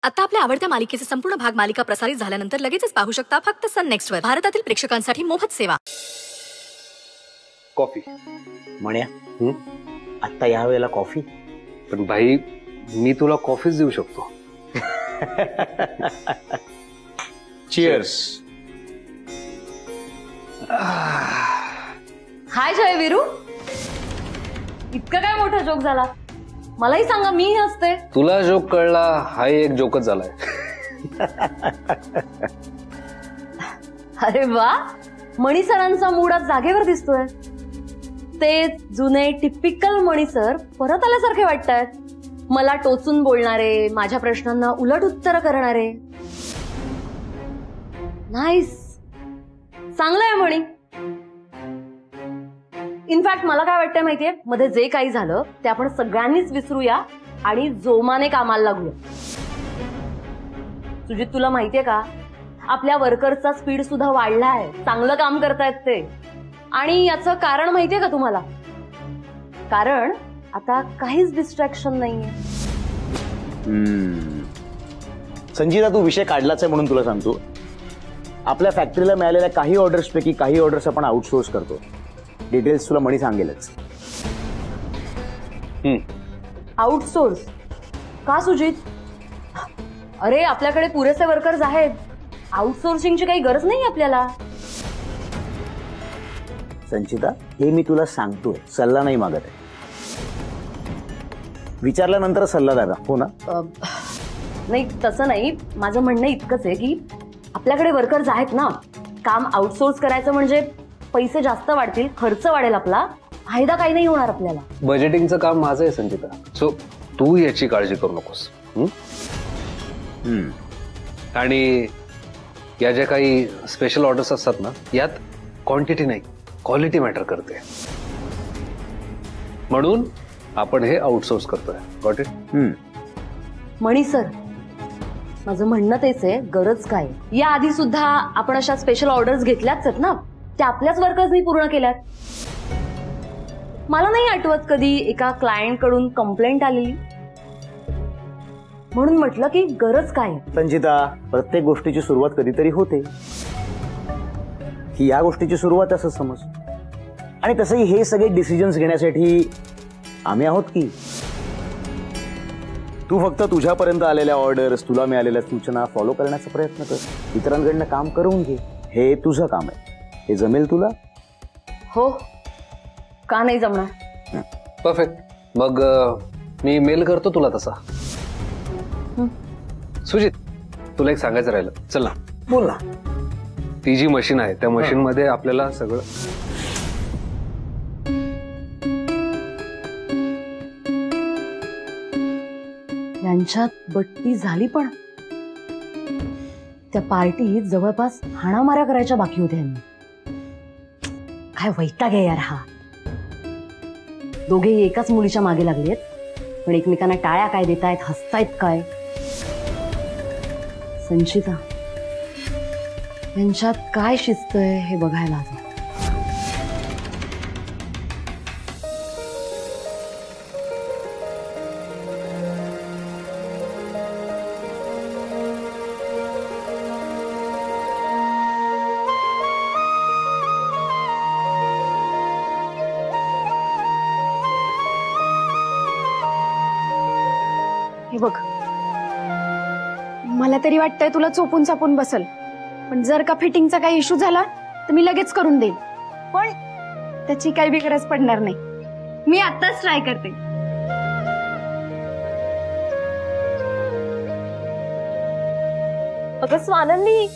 आता आपल्या आवडत्या मालिकेचे संपूर्ण भाग मालिका प्रसारित झाल्यानंतर लगेचच पाहू शकता फक्त सन नेक्स्ट वर. भारतातील प्रेक्षकांसाठी मोफत सेवा. कॉफी म्हण्या आता या वेळेला कॉफी? पण भाई मी तुला कॉफीच देऊ शकतो. चिअर्स. हाय जयवीरू, इतका काय मोठा जोक झाला? मलाही सांगा, मी असते. तुला जोक कळला हा एक जोकच झालाय. अरे वा, मणी सरांचा मूड आज जागेवर दिसतोय. ते जुने टिपिकल मणी सर परत आल्यासारखे वाटतात. मला टोचून बोलणारे, माझ्या प्रश्नांना उलट उत्तर करणारे. नाईस, चांगलंय मणी. इनफॅक्ट मला काय वाटतंय माहितीये, मध्ये जे काही झालं ते आपण सगळ्यांनीच विसरूया आणि जोमाने कामाला लागूया. सुजित, तुला माहितीये का, आपल्या वर्कर्सचा स्पीड सुद्धा वाढलाय. चांगलं काम करतायत ते. आणि याचं कारण माहितीये का तुम्हाला? कारण आता काहीच डिस्ट्रॅक्शन नाहीये. संजीता, तू विषय काढलाच आहे म्हणून तुला सांगतो, आपल्या फॅक्टरीला मिळालेल्या काही ऑर्डर्स पैकी काही ऑर्डर्स आपण आउटसोर्स करतो. डिटेल्स तुला मणी सांगेलच. आउटसोर्स का सुजित? अरे आपल्याकडे पुरेसे वर्कर्स आहेत. आउटसोर्सिंगची काही गरज नाही आपल्याला. संचिता, हे मी तुला सांगतोय, सल्ला नाही मागत आहे. विचारल्यानंतर सल्ला द्यावा, हो ना? नाही, तसं नाही. माझं म्हणणं इतकंच आहे की आपल्याकडे वर्कर्स आहेत ना. काम आउटसोर्स करायचं म्हणजे पैसे जास्त वाढतील, खर्च वाढेल, आपला फायदा काही नाही होणार आपल्याला. बजेटिंगचं काम माझं आहे संचिता, सो तू याची काळजी करू नकोस. आणि या ज्या काही स्पेशल ऑर्डर्स असतात ना, यात क्वांटिटी नाही क्वालिटी मॅटर करते. म्हणून आपण हे आउटसोर्स करतोय. Got it? मणी सर, माझं म्हणणं तेच आहे, गरज काय? या आधी सुद्धा आपण अशा स्पेशल ऑर्डर्स घेतल्याच आहेत ना, त्या आपल्याच वर्कर्सनी पूर्ण केल्यात. मला नाही आठवत कधी एका क्लायंट कडून कंप्लेंट आलेली. म्हणून म्हटलं की गरज काय? संचिता, प्रत्येक गोष्टीची सुरुवात कधीतरी होते. ही या गोष्टीची सुरुवात असं समज. आणि तसंही हे सगळे डिसिजन्स घेण्यासाठी आम्ही आहोत की. तू फक्त तुझ्यापर्यंत आलेल्या ऑर्डर्स, तुला मिळालेल्या सूचना फॉलो करण्याचा प्रयत्न कर. इतरांकडनं काम करून घे. हे तुझं काम आहे. हे जमेल तुला? हो, का नाही जमणार? परफेक्ट. मग मी मेल करतो तुला तसा. सुजित, तुला एक सांगायचं राहिलं. चल ना. बोल ना. ती जी मशीन आहे त्या मशीन मध्ये आपल्याला सगळं यांच्यात बट्टी झाली. पण त्या पार्टीत जवळपास हाणामाऱ्या करायच्या बाकी होत्या. यांनी काय वैताग आहे यार हा. दोघेही एकाच मुलीच्या मागे लागलेत, पण एकमेकांना टाळ्या काय देतायत, हसतायत काय. संचिता, यांच्यात काय शिस्त आहे हे बघायला हवं. हे बघ, मला तरी वाटतंय तुला चोपून चापून बसल, पण जर का फिटिंगचा काही इश्यू झाला तर मी लगेच करून देईन. पण त्याची काही बी गरज पडणार नाही. मी आताच ट्राय करते. अगं स्वानंदी,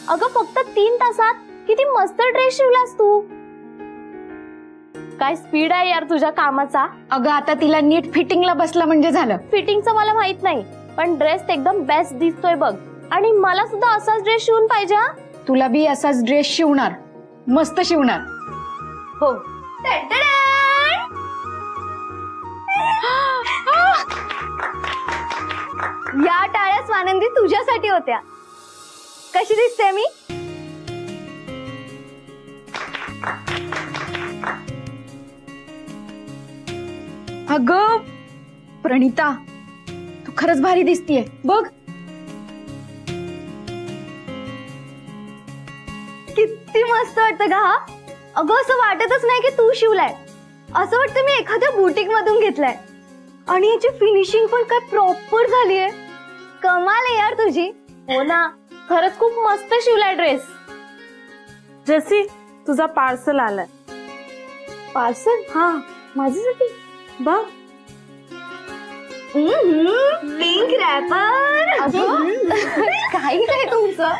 अगं फक्त 3 तासात किती मस्त ड्रेस शिवलास तू. काय स्पीड आहे यार तुझ्या कामाचा. अगं आता तिला नीट फिटिंगला बसला म्हणजे झालं. फिटिंगचं मला माहित नाही, पण ड्रेस एकदम बेस्ट दिसतोय बघ. आणि मला सुद्धा असाच ड्रेस शिवून पाहिजे. तुला बी असाच ड्रेस शिवणार, मस्त शिवणार. हो. या टाळ्या स्वानंदी तुझ्यासाठी होत्या. कशी दिसते मी? अगं प्रणिता, तू खरंच भारी दिसतीये बघ. किती मस्त वाटतं का हा. अगं असं वाटतच नाही की तू शिवलाय, असं वाटतं मी एखाद्या बुटीक मधून घेतलाय. आणि याची फिनिशिंग पण काय प्रॉपर झालीये. कमाल आहे यार तुझी. हो ना, खरंच खूप मस्त शिवलाय ड्रेस. जेसी, तुझा पार्सल आलाय. पार्सल? हा, माझ्यासाठी बघ. Pink wrapper. काही काय तुमचं.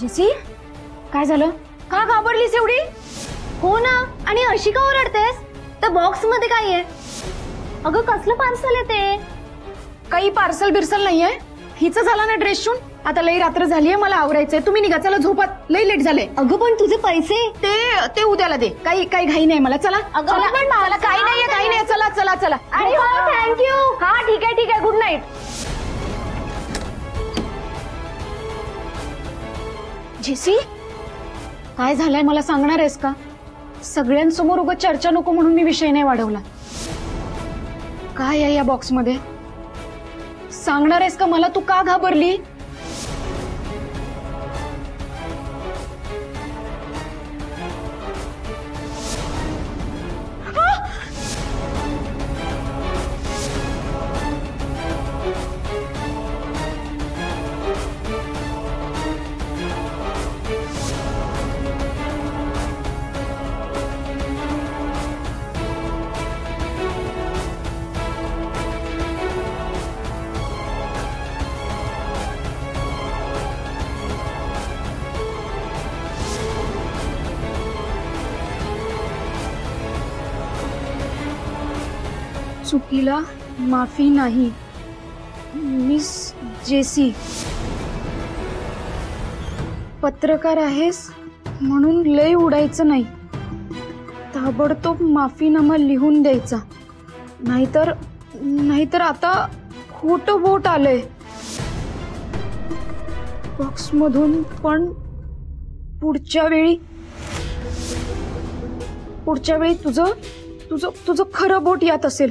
जेसी, काय झालं? का घाबरलीस एवढी? हो ना, आणि अशी का ओरडतेस? त्या बॉक्स मध्ये काय आहे? अगं कसलं पार्सल आहे ते? काही पार्सल बिर्सल नाहीये. हिचं झाला ना ड्रेस शूट. आता लई रात्र झालीये, मला आवरायचंय. तुम्ही निघा, चला झोपात, लई लेट झाले. अगं पण तुझे पैसे? ते उद्याला दे. काही घाई नाही मला. चला अगं, चला, पण चला, काही नाहीये. चला चला चला. अरे हो, थँक्यू. हा ठीक आहे, गुड नाईट. जेसी, काय झालंय मला सांगणार आहेस का? सगळ्यांसमोर उगाच चर्चा नको म्हणून मी विषय नाही वाढवला. काय आहे या बॉक्स मध्ये? सांगणार आहेस का मला? तू का घाबरली? चुकीला माफी नाही. मिस जेसी, पत्रकार आहेस म्हणून लय उडायचं नाही. ताबडतोब माफीनामा लिहून द्यायचा. नाहीतर आता खोटं बोट आलंय बॉक्स मधून. पण पुढच्या वेळी तुझं खरं बोट यात असेल.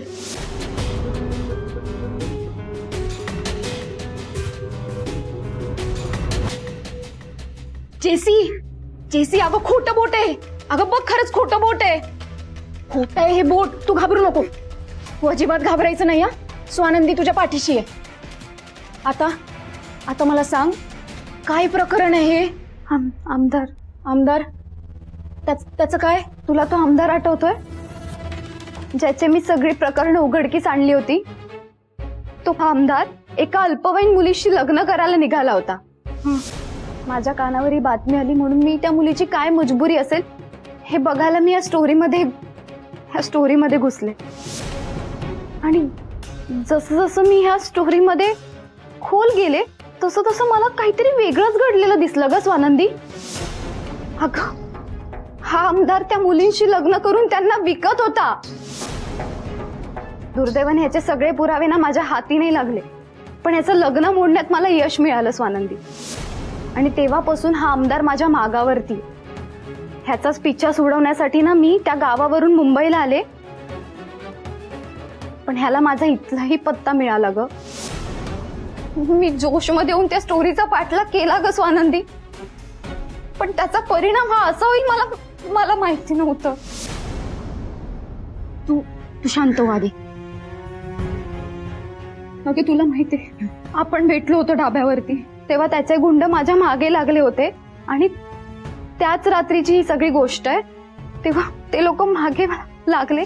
जेसी, अगं खोटं बोट आहे. अगं बघ, खरंच खोटं बोट आहे. खोटं आहे हे बोट. तू घाबरू नको. तू अजिबात घाबरायचं नाही. स्वानंदी तुझ्या पाठीशी आहे. आता मला सांग, काय प्रकरण आहे हे? आमदार त्याचं काय? तुला तो आमदार आठवतोय ज्याचे मी सगळी प्रकरण उघडकीस आणली होती? तो आमदार एका अल्पवयीन मुलीशी लग्न करायला निघाला होता. माझ्या कानावर ही बातमी आली म्हणून मी त्या मुलीची काय मजबुरी असेल हे बघायला मी ह्या स्टोरीमध्ये घुसले. आणि जसं मी ह्या स्टोरीमध्ये खोल गेले तसं मला काहीतरी वेगळंच घडलेलं दिसलं ग स्वानंदी. अगं, हा आमदार त्या मुलींशी लग्न करून त्यांना विकत होता. दुर्दैवाने ह्याचे सगळे पुरावे ना माझ्या हाती नाही लागले, पण याचं लग्न मोडण्यात मला यश मिळालं स्वानंदी. आणि तेव्हापासून हा आमदार माझ्या मागावरती. ह्याचाच पिच्छा सोडवण्यासाठी ना मी त्या गावावरून मुंबईला आले, पण ह्याला माझा इथलाही पत्ता मिळाला ग. मी जोशमध्ये येऊन त्या स्टोरीचा पाठलाग केला ग स्वानंदी, पण त्याचा परिणाम हा असा होईल मला माहिती नव्हतं. तू शांत हो आधी. ओके, तुला माहितीये आपण भेटलो होतो ढाब्यावरती, तेव्हा त्याचे गुंड माझ्या मागे लागले होते. आणि त्याच रात्रीची ही सगळी गोष्ट आहे. तेव्हा ते लोक मागे लागले.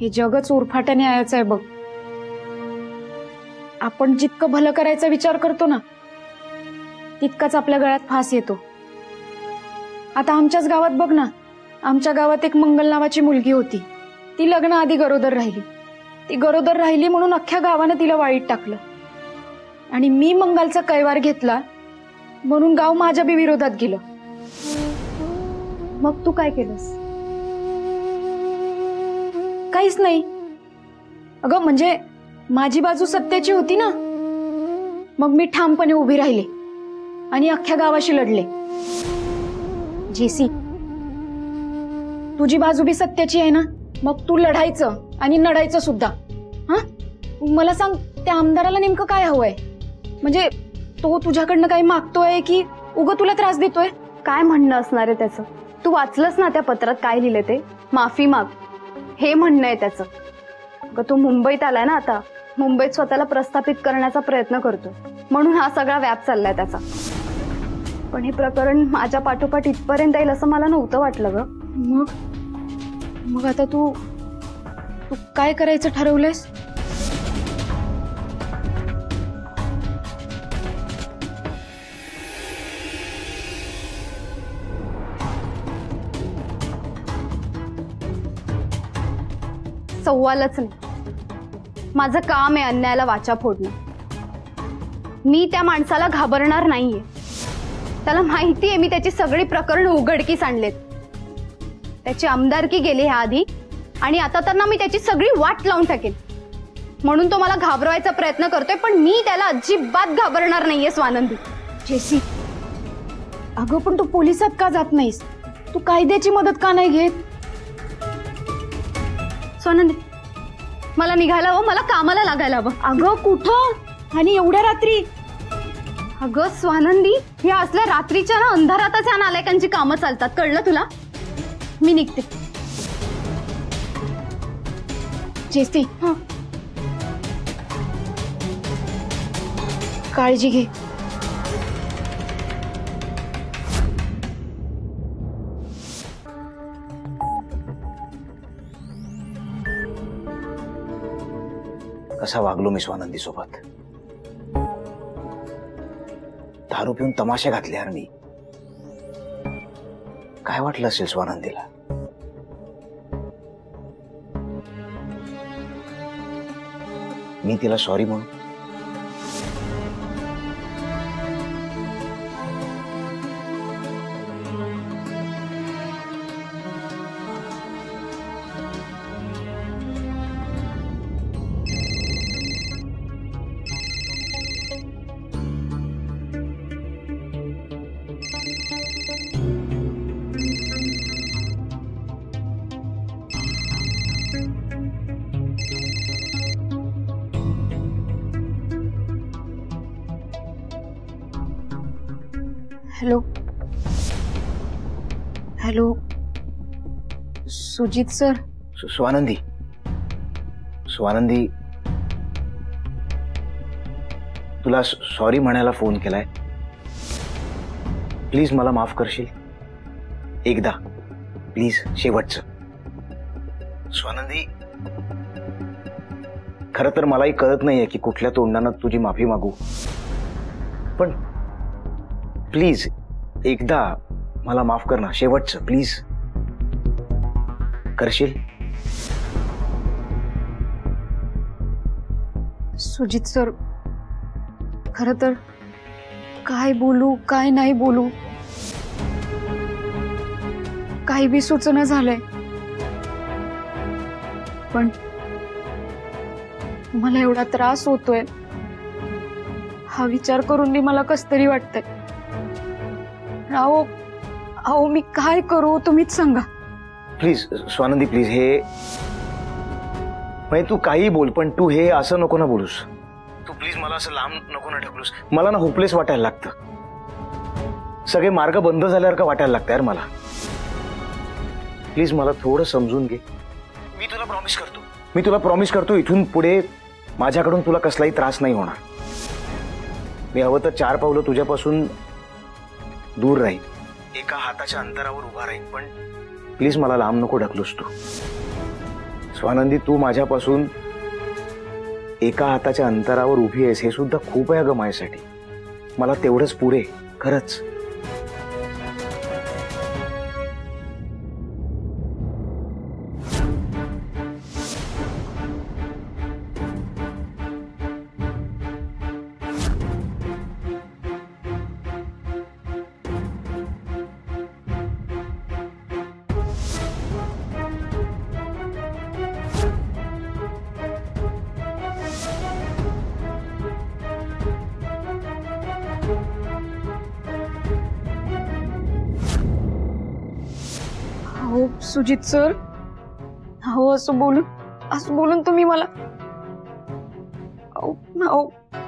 हे जगच उरफाट्याने यायचं आहे बघ. आपण जितकं भलं करायचा विचार करतो ना तितकाच आपल्या गळ्यात फास येतो. आता आमच्याच गावात बघ ना, आमच्या गावात एक मंगल नावाची मुलगी होती. ती लग्नाआधी गरोदर राहिली. ती गरोदर राहिली म्हणून अख्ख्या गावानं तिला वाळीत टाकलं. आणि मी मंगलचा कैवार घेतला म्हणून गाव माझ्या बी विरोधात गेलं. मग तू काय केलंस? काहीच नाही. अगं म्हणजे माझी बाजू सत्याची होती ना, मग मी ठामपणे उभी राहिले आणि अख्ख्या गावाशी लढले. जेसी, तुझी बाजू बी सत्याची आहे ना, मग तू लढायचं आणि नढायचं सुद्धा. हा, मला सांग, त्या आमदाराला नेमकं काय हवंय? म्हणजे तो तुझ्याकडनं काही मागतोय की उगं तुला त्रास देतोय? काय म्हणणं असणार आहे त्याचं? तू वाचलंस ना त्या पत्रात काय लिहिलं ते? माफी माग हे म्हणणं आहे त्याचं. तो मुंबईत आलाय ना, आता मुंबईत स्वतःला प्रस्थापित करण्याचा प्रयत्न करतो म्हणून हा सगळा व्याप चाललाय त्याचा. पण हे प्रकरण माझ्या पाठोपाठ इथपर्यंत येईल असं मला नव्हतं वाटलं ग. मग आता तू काय करायचं ठरवलंयस? सवालच नाही. माझं काम आहे अन्यायाला वाचा फोडणं. मी त्या माणसाला घाबरणार नाहीये. त्याला माहितीये मी त्याची सगळी प्रकरण उघडकीस आणलेत. त्याची आमदारकी गेली ह्या आधी आणि आता तर ना मी त्याची सगळी वाट लावून टाकेन. म्हणून तो मला घाबरवायचा प्रयत्न करतोय, पण मी त्याला अजिबात घाबरणार नाहीये स्वानंदी. जेसी, अगं पण तू पोलिसात का जात नाहीस? तू कायद्याची मदत का नाही घेत? स्वानंदी, मला निघायला हवं, मला कामाला लागायला हवं. अगं कुठं? आणि एवढ्या रात्री? अगं स्वानंदी, या असल्या रात्रीच्या ना अंधारातच या नालायकांची कामं चालतात, कळलं तुला? मी निघते. जेसी, काळजी घे. कसा वागलो मी स्वानंदी सोबत? दारू पिऊन तमाशे घातले यार मी. काय वाटलं असेल स्वानंदीला? मी तिला सॉरी म्हणू? Hello hello, Sujit sir. Swanandi, Swanandi, तुला सॉरी म्हणायला फोन केलाय. प्लीज मला माफ करशील? एकदा प्लीज, शेवटचं. स्वानंदी, खरं तर मलाही कळत नाहीये की कुठल्या तोंडानं तुझी माफी मागू, पण प्लीज एकदा मला माफ कर ना, शेवटचं प्लीज. करशील? सुजित सर, खरं तर काय बोलू काय नाही बोलू काही बी सुचना झालंय. पण मला एवढा त्रास होतोय हा विचार करून मला कस तरी वाटतंय. अहो मी काय करू तुम्हीच सांगा. Please Swanandi, please. हे म्हणजे तू काही बोल, पण तू हे असं नको ना बोलूस. तू प्लीज मला असं लांब नको ना ढकलूस. मला ना होपलेस वाटायला लागतं. सगळे मार्ग बंद झाल्यासारखं वाटायला लागतं यार मला. प्लीज मला थोडं समजून घे. मी तुला प्रॉमिस करतो इथून पुढे माझ्याकडून तुला कसलाही त्रास नाही होणार. मी हवं तर 4 पावलं तुझ्यापासून दूर राहील, एका हाताच्या अंतरावर उभा राहील, पण प्लीज मला लांब नको ढकलूस तू. स्वानंदी, तू माझ्यापासून एका हाताच्या अंतरावर उभी आहेस हे सुद्धा खूप आहे अगं माझ्यासाठी. मला तेवढंच पुरे, खरंच. हो सुजित सर, हो असं बोलून तुम्ही मला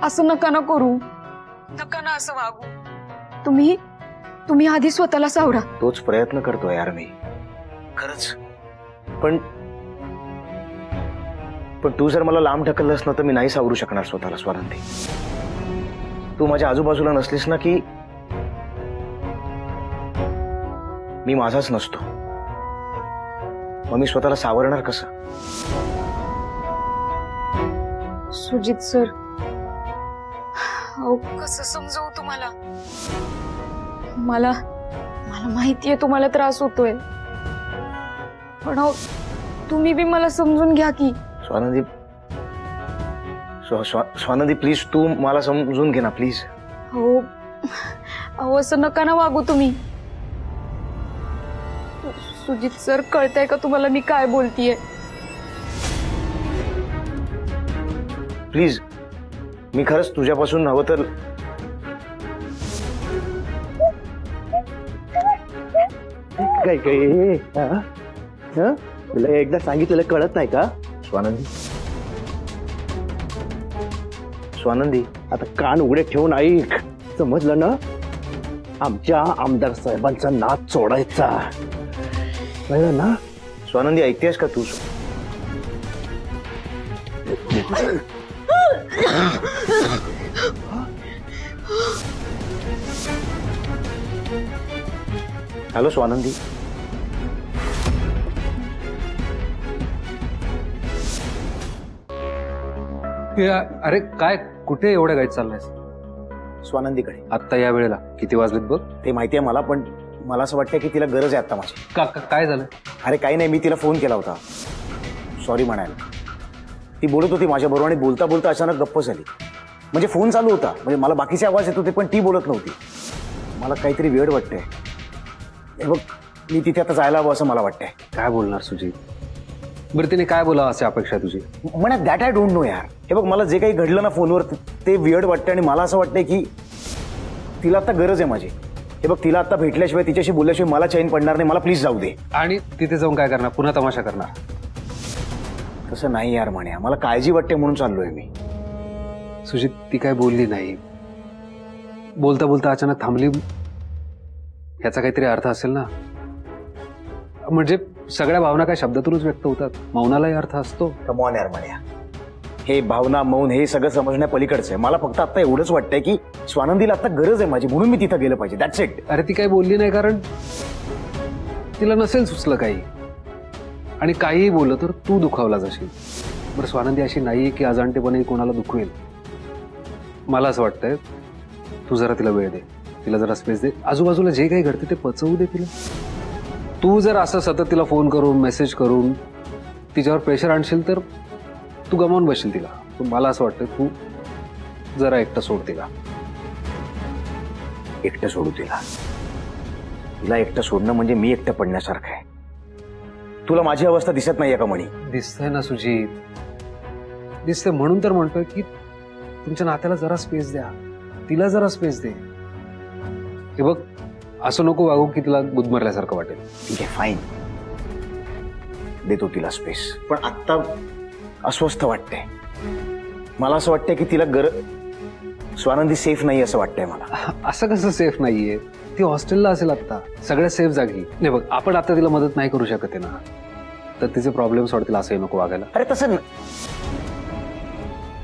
असं नका ना करू, नका ना असं वागू. तुम्ही आधी स्वतःला सावरा. तोच प्रयत्न करतो यार मी, खरंच. पण तू जर मला लांब ढकललंस ना तर मी नाही सावरू शकणार स्वतःला स्वानंदी. तू माझ्या आजूबाजूला नसलीस ना की मी माझाच नसतो. मग मी स्वतःला सावरणार कसं? सुजित सर, कसं समजावू तुम्हाला? मला माहितीये तुम्हाला त्रास होतोय, पण तुम्ही बी मला समजून घ्या की. स्वानंदी, स्वानंदी प्लीज, तू मला समजून घे ना प्लीज. हो असं नका ना वागू तुम्ही. सुजित सर, कळतंय का तुम्हाला मी काय बोलतीये? प्लीज, मी खरंच तुझ्यापासून हवं तर काय तुला एकदा सांगितलेलं कळत नाही का? स्वानंदी, आता कान उघडे ठेवून ऐक, समजलं ना? आमच्या आमदार साहेबांचा नाद सोडायचा, कळलं ना? स्वानंदी, ऐकतेस का तू? हॅलो स्वानंदी. अरे काय, कुठे एवढ्या गाईत चाललायस? स्वानंदीकडे. आत्ता या वेळेला किती वाजलेत बघ? ते माहितीये मला, पण मला असं वाटतं की तिला गरज आहे आता माझी. काय झालं? अरे काही नाही, मी तिला फोन केला होता सॉरी म्हणायला. ती बोलत होती माझ्याबरोबर आणि बोलता बोलता अचानक गप्प झाली. म्हणजे फोन चालू होता, म्हणजे मला बाकीचे आवाज येत होते पण ती बोलत नव्हती. मला काहीतरी वेळ वाटतंय. हे बघ, मी तिथे आता जायला हवं असं मला वाटतंय. काय बोलणार सुजित? बरं तिने काय बोलावं अशी अपेक्षा तुझी? म्हणा दॅट आय डोंट नो यार. हे बघ, मला जे काही घडलं ना फोनवर ते वियर्ड वाटतंय आणि मला असं वाटतंय की तिला आता गरज आहे माझी. हे बघ, तिला आता भेटल्याशिवाय, तिच्याशी बोलल्याशिवाय मला चैन पडणार नाही. मला प्लीज जाऊ दे. आणि तिथे जाऊन काय करणार? पुन्हा तमाशा करणार? तसं नाही यार म्हण्या, मला काळजी वाटते म्हणून चाललोय मी. सुजित, ती काय बोलली नाही, बोलता बोलता अचानक थांबली, याचा काहीतरी अर्थ असेल ना? म्हणजे सगळ्या भावना काय शब्दातूनच व्यक्त होतात? मौनालाही अर्थ असतो. कमॉन यार म्हण्या, हे भावना मौन हे सगळं समजण्या पलीकडचं आहे. मला फक्त आता एवढंच वाटतंय की स्वानंदीला आता गरज आहे माझी, म्हणून मी तिथं गेलं पाहिजे. That's it. अरे ती काही बोलली नाही कारण तिला नसेल सुचलं काही, आणि काहीही बोललं तर तू दुखावला जाशील. बरं, स्वानंदी अशी नाहीये की अजाणतेपणे कोणाला दुखवेल. मला असं वाटतंय तू जरा तिला वेळ दे, तिला जरा स्पेस दे. आजूबाजूला जे काही घडते ते पचवू दे तिला. तू जर असं सतत तिला फोन करून मेसेज करून तिच्यावर प्रेशर आणशील तर तू गमावून बसशील तिला. मला असं वाटतं तू जरा एकटं सोड तिला. एकटं सोडू तिला? तिला एकटं सोडणं म्हणजे मी एकटं पडण्यासारखं आहे. तुला माझी अवस्था दिसत नाहीये का म्हणी? दिसतंय ना सुजित, दिसतंय. म्हणून तर म्हणतोय की तुमच्या नात्याला जरा स्पेस द्या, तिला जरा स्पेस दे. हे बघ, असं नको वागू की तिला गुदमरल्यासारखं वाटेल. ठीक आहे, फाईन, देतो तिला स्पेस. पण आत्ता अस्वस्थ वाटतंय मला. असं वाटतंय की तिला स्वानंदी सेफ नाही असं वाटतंय मला. असं कसं सेफ नाहीये? ती हॉस्टेलला असेल आता, सगळ्यात सेफ जागी. नाही बघ, आपण आता तिला मदत नाही करू शकत आहे ना, तर तिचे प्रॉब्लेम सोडतील असंही नको वागायला. अरे तसं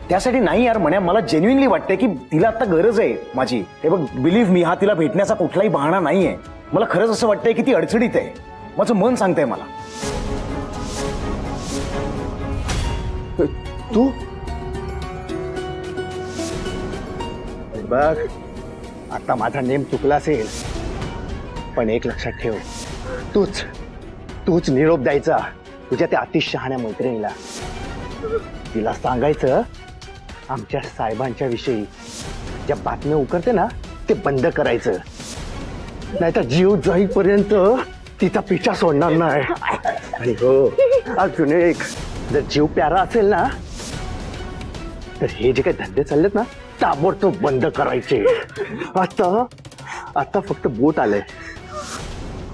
त्यासाठी नाही यार म्हण्या, मला जेन्युइनली वाटतंय की तिला आता गरज आहे माझी. हे बघ, बिलीव्ह मी, हा तिला भेटण्याचा कुठलाही बहाणा नाहीये. मला खरंच असं वाटतंय की ती अडचणीत आहे. माझं मन सांगतंय मला. तू बघ, आता माझा नेम चुकला असेल, पण एक लक्षात ठेव, तूच निरोप द्यायचा तुझ्या त्या अतिशय शहाण्या मैत्रिणीला. तिला सांगायचं आमच्या साहेबांच्या विषयी ज्या बातम्या उकरते ना ते बंद करायचं, नाहीतर जीव जाईपर्यंत तिचा पिछा सोडणार नाही. आणि हो अजून एक, जर जीव प्यारा असेल ना तर हे जे काही धंदे चाललेत ना ताबडतोब बंद करायचे. आता फक्त बोट आलंय,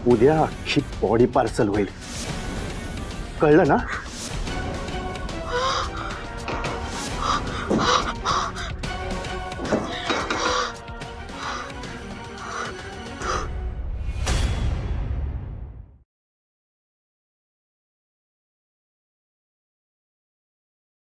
उद्या अख्खी बॉडी पार्सल होईल, कळलं ना?